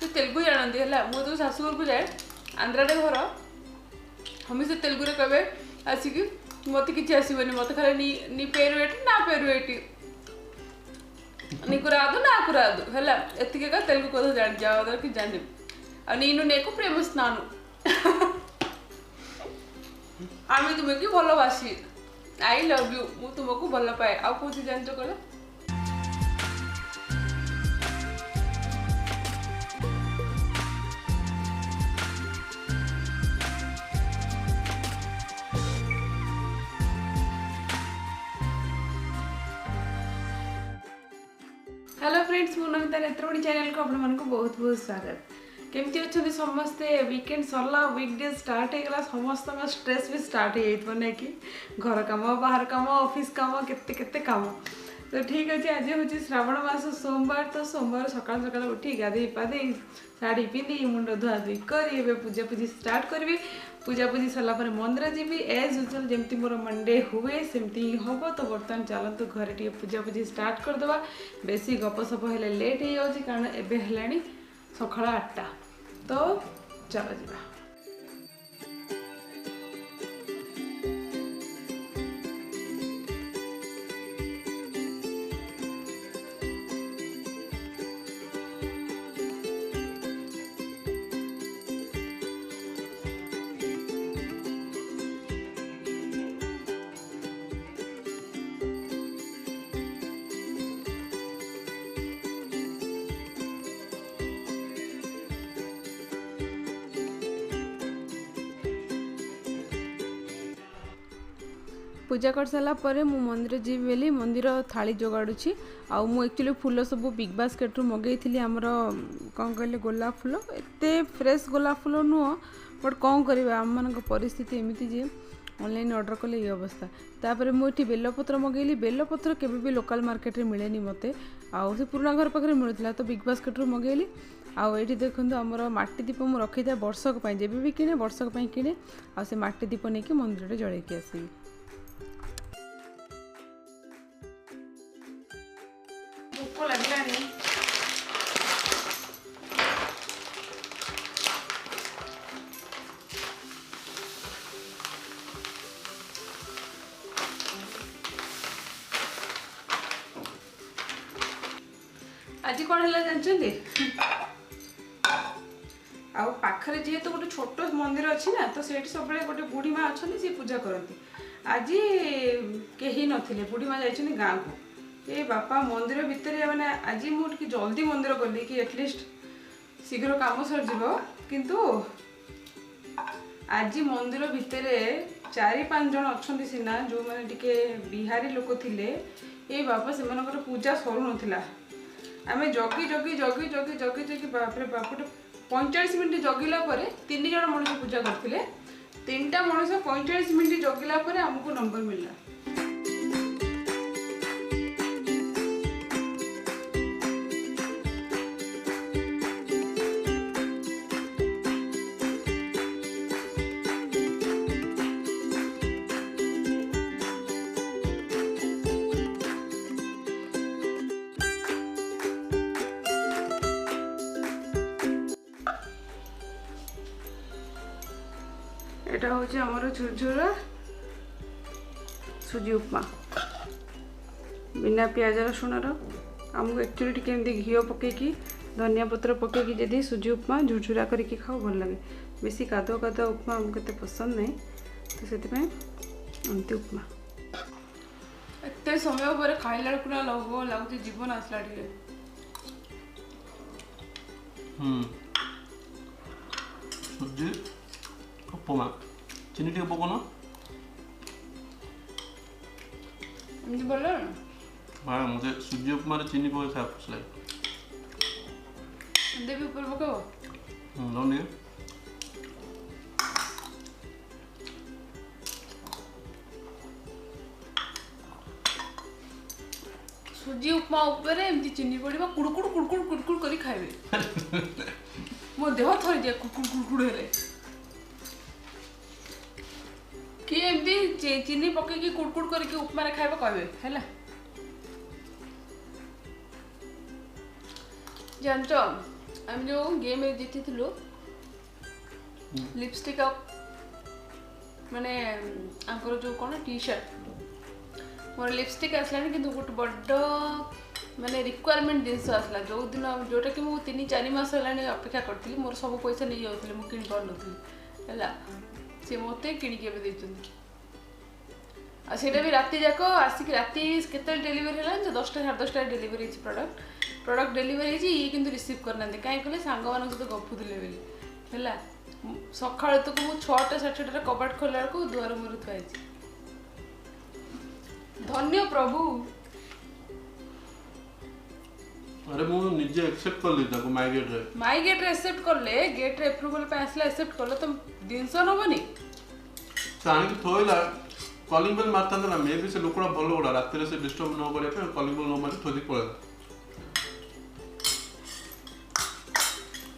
से तेलुगु जानती है मुझे तो शाशुघर को जाए आंध्राटे घर हम से तेलुगु रे कहे आसिक मत कि आसबनी मत खाली नी पेरु एटी ना पेरु एटी నీకు రాదు నాకు రాదు హలా ఎత్తికగా తెలుగు కోద జాడి జావదకి జాని నేను నీకు ప్రేమిస్తున్నాను আমি তোমাকে ভালোবাসি আই লাভ ইউ মু তোমাকে ভালো পাই আর কোথি জানছো কলে हेलो फ्रेंड्स मु नमिता नेत्रवाणी चैनल को आपण मन को बहुत बहुत स्वागत केमती अच्छे समस्ते वीकेंड सरला वीकडेज स्टार्ट होगा समस्त स्ट्रेस भी स्टार्ट हो ना कि घर कम बाहर कम ऑफिस कम केते केते कम तो ठीक अच्छे आज हूँ श्रावण मास सोमवार तो सोमवार सकाल सकाल उठी गाधे पाधे शाढ़ी पिंधि मुंड धुआ धुई करी पूजा पूजी स्टार्ट करी पूजा पूजी सरला मंदिर जी एज यूजुअल जमती मोर मंडे हुए सेमती ही हम तो बर्तमान चलतु घरे टे पूजा पूजी स्टार्ट करदे बेसी गपसप हेले लेट हो जाऊँगी कारण एबे हेलाणी सकाळ 8टा तो चलो जीवा पूजा कर सारा पर मु मंदिर जीवी बेली मंदिर थाली जोगाड़ुची आउ मु एक्चुअली फूल सब बिग बास्केट रू मगेइथिली हमर कौन कहले गोलाप फूल एते फ्रेश गोलाप फूल नुह बट कौन करवा आम मान परिस्थिति एमती जे ऑनलाइन ऑर्डर कले ये अवस्था तापर मुझे बेलपत्र मगेली बेलपत्र केबे भी लोकल मार्केट रे मिलेनी मते आउ से पुराना घर पाखे मिलूला तो बिग बास्केट रू मगेली आउ ये देखो आमर माटी दीप मुझे रखी था वर्षक जब भी किणे वर्षक किणे आ से माटी दीप नहीं कि मंदिर जड़ेकी आसबी भोक लगलानी आज कौन है जानते आखरे जेहेतु गोटे छोट मंदिर अच्छी ना तो से सब गोटे बुढ़ी माँ अच्छा सी पूजा करती आज कहीं नथिले बुढ़ी माँ जाइए गाँव को ये बापा मंदिर भितर मैंने आज मुझे जल्दी मंदिर गली कि एटलिस्ट शीघ्र काम सरजीव किंतु आज मंदिर भितर 4-5 जन अच्छा सीना जो मैंने टिके बिहारी लोक थिले ये बापा से पूजा सरू नाला आम जगी जगी जगी जगी जगी जगी बापरे बापटे 45 मिनट जगिला 3 जन मनुष्य पूजा करते 3टा मनुष्य 45 मिनट जगिला आमको नंबर मिलला एटा होची हमर झुरझुरा सुजी उपमा बिना प्याज रसुण आमको एक्चुअली टी घी पकईकि धनिया पत्र पकईकि जदि सुजी उपमा झुरझुरा करके खाओ भल लगे बेसी कादुआ कादुआ उपमा आमको एते पसंद नहीं तो से एमती उपमा एते समय पर खाइला लगुच जीवन आसला टे सुजी उपमा चीनी टे पकोना एमती बोल हाँ मुझे सुजी उपमा रे चीनी पके खाया पसंद लगे देवी ऊपर पकाओ लौंडी सुजी उपमा ऊपर एमती चीनी पड़वा कुड़कुड़ कुड़कुड़ कुड़कुड़ करी खाइबे मो देह थरी जाए कुड़कुड़ कुड़कुड़ हेले कि एमती चीनी पकईकि कुड़कुड़ करके उपमा रे खाइबे कहबे हैला जानच आम जो गेम जीति लिपस्टिक माने आंकर जो कौन टी शर्ट मोर लिपस्टिक आसला कि गोटे बड़ माने रिक्वायरमेंट जिनस आसला जो दिन जोटा कि मुझे 3-4 मास है अपेक्षा करी मोर सब पैसा नहीं जाऊँगी मुझे किन पार है सी मत किणिकी आ सेटा भी राति जाक आसिक राति केते डेलीवरी है 10टा 10:30 डेलीवरी प्रोडक्ट डेलीवरी ये किंतु रिसीव करना कहीं कहले सांग मान सहित गपुले है सका तक मुझे 6टा 6:30 कबाट खोला को दुआर मुहर थुआई धन्य प्रभु। अरे मु निजे एक्सेप्ट कर ली ताको माय गेट रे एक्सेप्ट करले गेट रे अप्रूवल पे आसला एक्सेप्ट करले तो दिनस नबनी सानी की थोइला कॉलिंग बेल मारता ना मे भी से लोकड़ा भलो गोड़ा रात रे से डिस्टर्ब न करे पे कॉलिंग बेल न मारी थोदी पड़े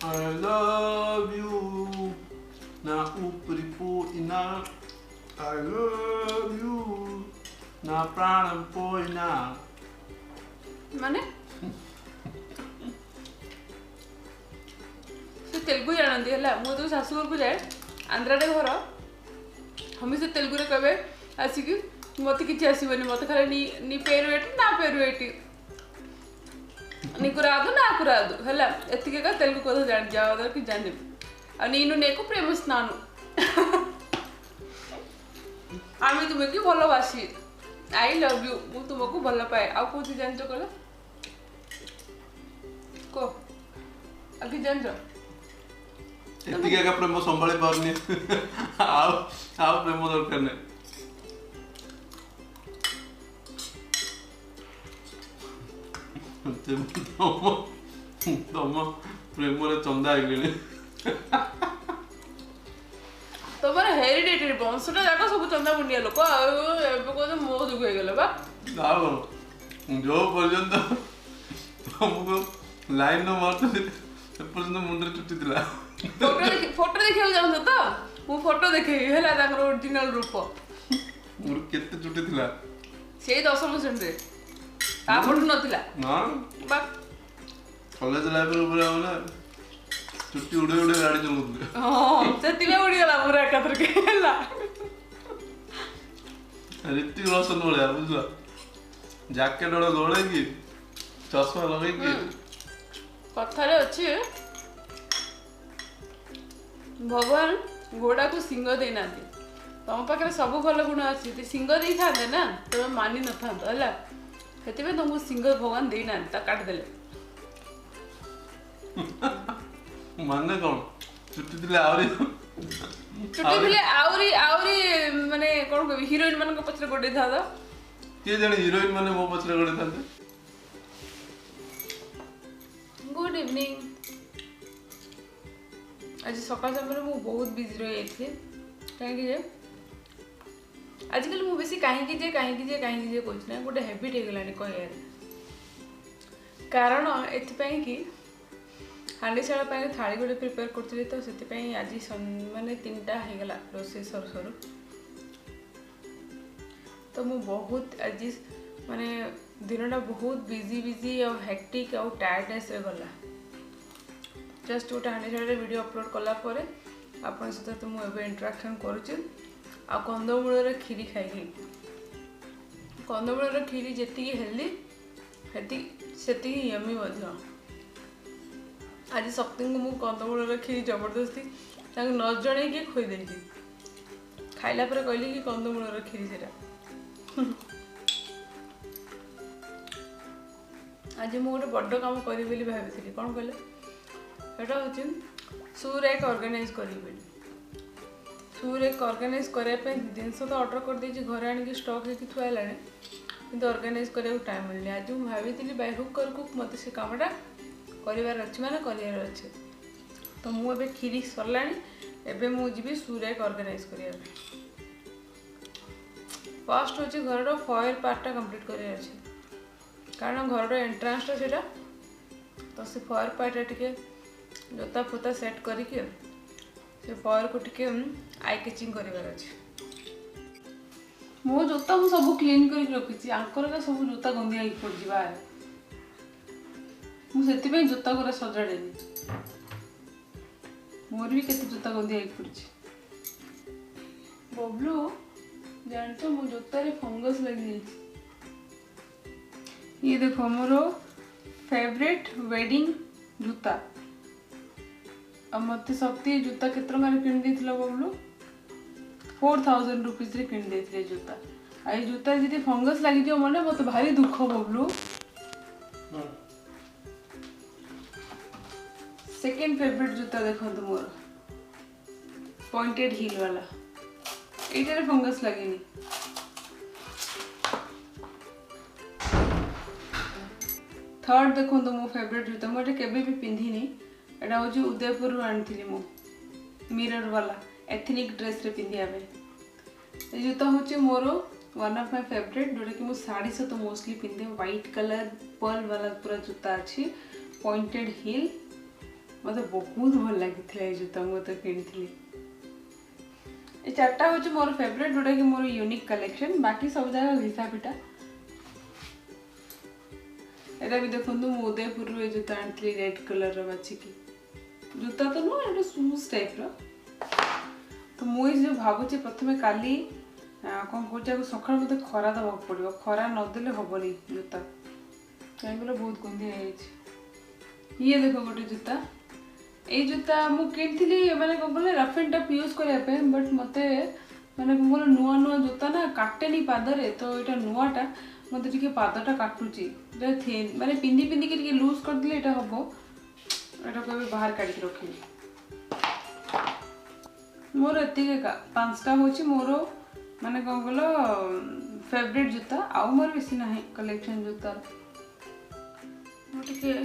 I love you na ऊपरी पोइना I love you na प्राणम पोइना माने तेलुगु जानती है मुझे तो शाशुघर को जाए आंध्राटे घर हम से तेलुगु रे कहे आसिक मत कि आसबनी मत खाली नी पेरु एटी ना पेरु एटी नी कुरादु ना कुरादु है एतिके का तेलुगु कथा जान जाओ कि जान आ नीनु नेको प्रेम स्नान आमी तुम्हें कि भल बासी आई लव यू मु तुमको भल पाए आ कौन जान कहला को अभी जान एतिके का प्रेम संभाली पारनी आओ प्रेम दरकार नहीं तम प्रेम चंदा आइले तुम हेरिडेटरी वंशटा जाक सब चंदा मुंडिया लोक कह मो दुख हो बा जो पर्यंत तुमको लाइन न मारते पर्यंत मुंडे चुटी दिला फोटो देखा जाऊँ तो मु फोटो देखे है ओरिजिनल रूप मोर केते चुटी थिला से 10% रे ता फोटो नथिला ना बा कॉलेज लाइफ रे पूरा वाला चुट्टी उड़े उड़े गाड़ी चलउतले हां सेति में उड़ी गला पूरा कतर के हला ऋतिक रोशन बोले बुझला जैकेट वाला गोळे की चश्मा लगे की कथारे अछि भगवान घोड़ा को सिंह देना तुम पाखे सब भल गुण अच्छी सिंह दे था ना तुम मानि न था है तुमको सिंह भगवान देना काटिदेले माने कौन चुट्टी दिले आवरी चुट्टी दिले आवरी आवरी माने कोन कहबी हीरोइन मान को पछरे गोडे था के जाने हीरोइन माने मो पछरे गोडे था गुड इवनिंग आज सकाल समय मु बहुत बिजी रही थी कहीं आजकल मु बेसी कहीं कहना गोटे हैबिट हो गलानी कह कारण एथपाई कि हांडीशाला थाली गोटे प्रिपेयर करी तो से आज माने 3टा होगला रोसे सर सर तो मु बहुत आज माने दिनटा बहुत बिजी और हेक्टिक और टायर्डनेस रे गला जस्ट गोटे हांडीशाला वीडियो अपलोड कलापर आप सहित मुझे इंटराक्शन करुच्ची आ कंदमूल खीरी खाई कंदमूल खीरी जी हेल्दी से यमी आज शक्ति को मुझे कंदमूल खीरी जबरदस्ती न जन खुद खाइला कहली कि कंदमूल खीरी से आज मुझे गोटे बड़ कम करी भाई कौन कहले एटा हूँ सूर एक ऑर्गेनाइज करी सूर एक ऑर्गेनाइज करने जिनस तो ऑर्डर कर दे घर आनिक स्टॉक होगी थुआला कि ऑर्गेनाइज करने टाइम मिलनी आज मुझे भाई बाय हुक कर कुक मत से कमटा करार अच्छे माने करार अच्छे तो मुझे खीरी सरला एवं मुझे सूर एक ऑर्गेनाइज करने फर्स्ट हूँ घर फॉयर पार्टा कंप्लीट करार अच्छे कारण घर एंट्रांसटा से तो से फॉयर पार्टा टे जोता फोता सेट करके से फॉयर को टिके आई कैचिंग करार अच्छे मो जोता मु सब क्लीन कर रखी आंकर का सब जोता गंदिया पड़ मुझे जोता गुरा सजाड़ेनी मोर भी केते जूता गंदी आई पड़ी बबलू जान तो मो जूता रे फंगस लगी जाई। ये देखो मोर फेवरेट वेडिंग जूता मत शक्ति जूता केत किन देथिला बबलू 4000 रुपीस रे किन देथिले जूता आई जूता जी फंगस लगी जो मने मत भारी दुख बबलू। सेकेंड फेवरेट जूता देखो मोर पॉइंटेड हील वाला एटारे फंगस लगेनी। थर्ड देखो मो फेवरेट जूता मुझे केबे भी पिंधिनी एटा हो उदयपुर आनी मु मिरर वाला एथनिक ड्रेस रे पिंधिया पे जूता हूँ more one of my favourite जोटा कि मु साड़ी सहित मोस्टली पिंधे व्हाइट कलर पर्ल वाला पूरा जूता अच्छी पॉइंटेड हील मत बहुत भल लगी जूता मुझे किनी। ये चार्टा हूँ मोर फेवरेट जोटा कि मोर यूनिक कलेक्शन बाकी सब जगह घिसा पिटा एटा भी देखो मु उदयपुर जूता आनी रेड कलर बाछिकी जूता तो नुह एटा शूज टाइप रो। तो मुझे जो भावुचे प्रथम काली कौन कौन सका मत खरा दबा पड़ो खरा नदेले हेनी जूता कहीं बहुत गंदी ये देखो गोटे जूता ये जूता मुझे मैंने कौन कह रफ एंड टफ यूज करने बट मत मैंने मोर नुआ नुआ जूता ना काटेनी पादरे तो यहाँ नुआटा मत टे पादटा काटुची माने पिंधि पिंधि के लूज करदे ये हम यहाँ को बाहर काढ़ रखी मोर एति पांचटा हूँ मोर माने कौन कल फेवरेट जूता आउ मोर बेसी ना कलेक्शन जूता टे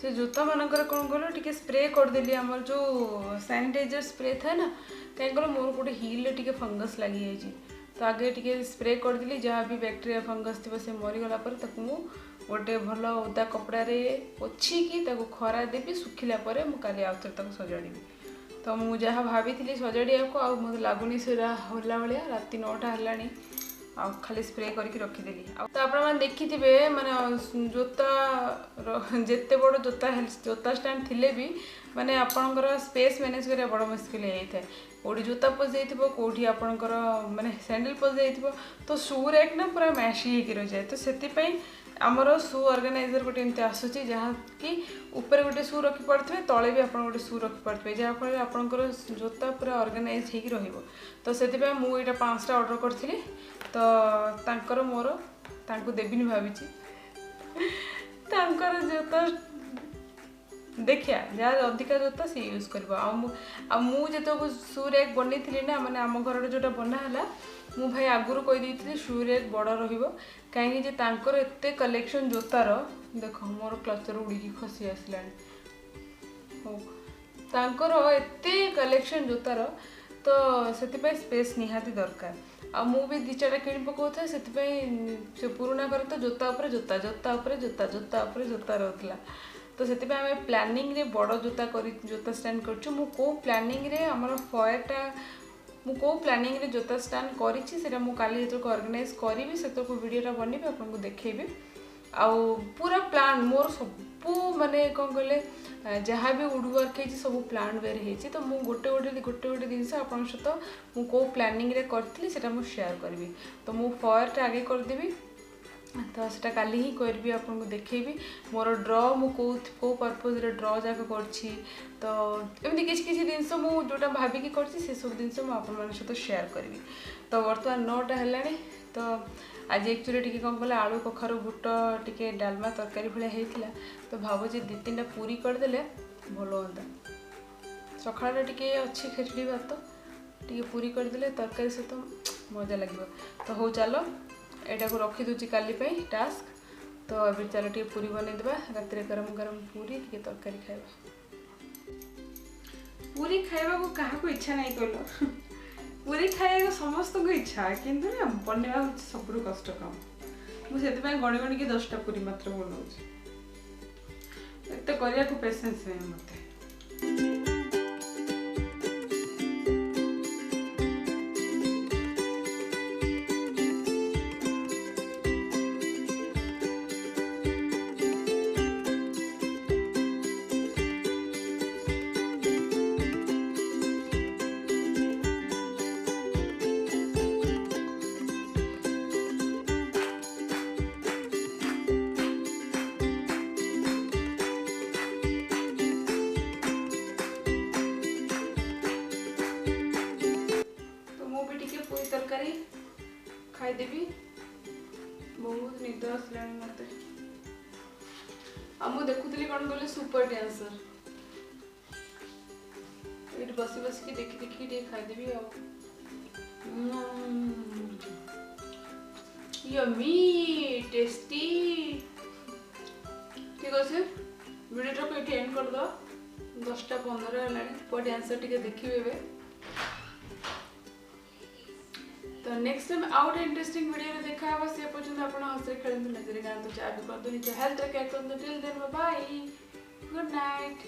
से जूता मानकर कौन कल टे स्प्रे करदेली आमर जो सैनिटाइजर स्प्रे था ना कहीं कल मोर गोटे हील टे फंगस लगी जाइए तो आगे टे स्प्रे करदेली जहाँ भी बैक्टेरिया फंगस थी से मरीगला गोटे भल ओदा कपड़े पोछिकी खरा देवी सुखिला काली आउ थे सजाड़ी तो मुझे जहाँ भाभी सजाड़ा को आ मत लगुनि से होला भाया राति 9टा है आ खाली स्प्रे करके रखीदेली तो आप देखिथे माने जोता जिते बड़ जोता स्टैंड थिले भी माने आपणकर स्पेस मैनेज करा बड़ मुस्किल होता है कौटी जोता पशि जाइए कौटी आपणकर माने सैंडल पशि जाइए तो शू रैक ना पूरा मैशी हो रही जाए तो से आमर शू ऑर्गेनाइजर गोटे एमती आसूची जहाँ कि ऊपर गोटे शू रखी पड़े तले भी आप गोटे शू रखी पड़े जहाँफल आपंकर जोता पूरा ऑर्गेनाइज हो तो से मुझे 5टा ऑर्डर करी तो तांकर मोर तांको देविनी भावी तांकर जोता देखिया जहाँ अधिका जोता सी यूज कर मुझे शू रैक बनई ना मैंने आम घर जोटा बनाला मु भाई आगुरी कहीदी शू रैक बड़ रही एते कलेक्शन जोतार देख मोर क्लचर उड़ी खसी आसला एते कलेक्शन जोतार तो से स्पेस निहाती दरकार आ मु भी 2-4टा किणी पकाउथा से पुराना घर तो जोता उपरे जोता जोता उपरे जोता जोता उपरे जोता रहउतला तो से आम प्लानिंग रे बड़ जोता जोता स्टैंड करछु मु को प्लानिंग रे हमर फयरटा मु को प्लानिंग रे जोता स्टैंड करिछि सेटा मु काली जेतो ऑर्गेनाइज करिवि सेतो को वीडियोटा बनेबि आपनको देखेबि आ पूरा प्लान मोर सब माने कौन कहले जहाँ भी वुड वर्क है सब प्लान वेयर है तो मु गोटे गोटे जिनस आप सहित मु प्लानिंग रे करथि सेटा मु शेयर करबी तो मु फयरटा आगे करदेबी तो सेटा काली ही करबी आपको देखेबी मोर ड्र मु को पर्पज रे ड्र जाक करछि तो एमती किसी जिनस मु जोटा भाबिकी करछि से सब जिनस मु आपन मन सहित शेयर करबी तो बर्तमान 9टा हेलानी तो आज एक्चुअली टी कौन कले आलू कखारू बुट टी डालमा तरकारी भाया होता तो भावुची 2-3टा पूरी करदे भल हाँ सका टे अच्छी खेचड़ी भात टी पूरी करदे तरकारी सहित मजा लगे तो हो चलो यहाँ को रखीदे काली टास्क तो अभी चलो टे पूरी बनईदे रात गरम गरम पूरी टी तरकारी खाइबा पूरी खाइबा को क्या इच्छा नहीं कहल पूरी खाइबा समस्त को इच्छा किंतु ना बनवा सब कष्ट काम मुझे गणी गणी 10टा पूरी मात्र बनाऊँ एते करिया को पेशेंस है मते। तरकारी खाईदेवी बहुत निद आसला मत देखुली कौन कहले सुपर डांसर ये बसी बस की देखी देखी टे खाईदेवी यम्मी टेस्टी ठीक अच्छे वीडियो को ये एंड कर दो 10:15 है सुपर डांसर टे देखिए तो next time out interesting video रे देखा है बस ये पर्यंत आपण हसरे खेलते नजर गान तो चाबी कर दो निज हेल्थ रे केयर कर दो till then bye good night.